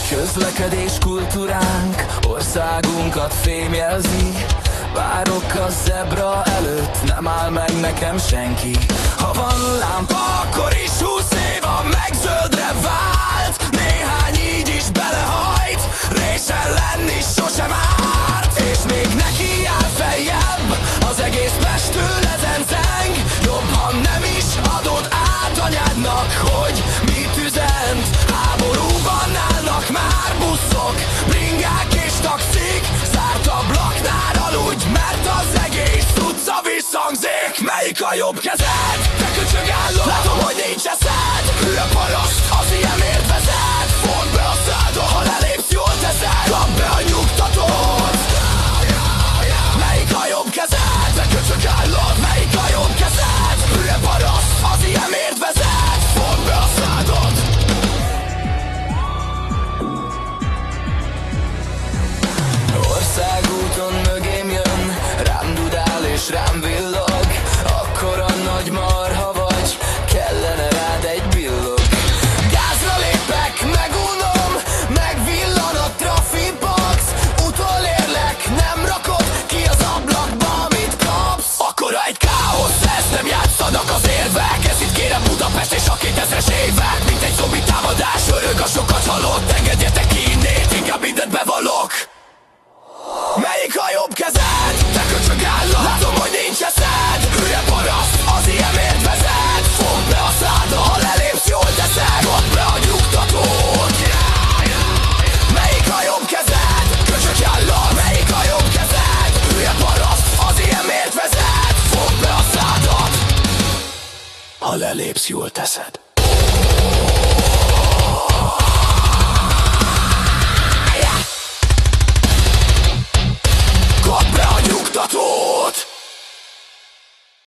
Közlekedés kultúránk országunkat fémjelzi. Várok a zebra előtt, nem áll meg nekem senki. Ha van lámpa, akkor is 20 éva meg zöldre vált. Néhány így is belehajt, résen lenni sosem árt. És még neki jár feljebb, az egész Pestől ezen zeng. Jobb, ha nem is adod át anyádnak, hogy mit üzent. Háborúban állnak már buszok, bringák és taxik. Zárt ablaknál aludj, mert az egész utca visszhangzik. Melyik a jobb kezed? Te köcsög álló, látom, hogy nincs eszed. Hülye paraszt, az ilyenért vezet. Fogd be a szádba, ha lelépsz, jól teszed. Kapd be a nyugtatót. Melyik a jobb kezed? Te köcsög állod, melyik a jobb kezed? Hülye paraszt, az ilyenért vezet. Fogd be a szádot. Országúton mögém jön, rám dudál és rám villog. Akkora nagy marha vagy, kellene rád egy billog. Gázra lépek, megunom, megvillan a trafipax. Utolérlek, nem rakod ki az ablakba, amit kapsz. Akkora egy káosz, ezt nem játszanak az érvek. Ez itt kérem Budapest és a 2000-es évek. Mint egy zombi támadás, örög a sokat halott. Engedjetek ki innét, inkább mindent bevallok. Melyik a jobb kezed? Te köcsög állat, látom, hogy nincs eszed. Hülye paraszt, az ilyenért vezet. Fogd be a szád, ha lelépsz, jól teszed. Kapd be a nyugtatót. Melyik a jobb kezed? Köcsög állat, melyik a jobb kezed? Hülye paraszt, az ilyenért vezet. Fogd be a szádat, ha lelépsz, jól teszed.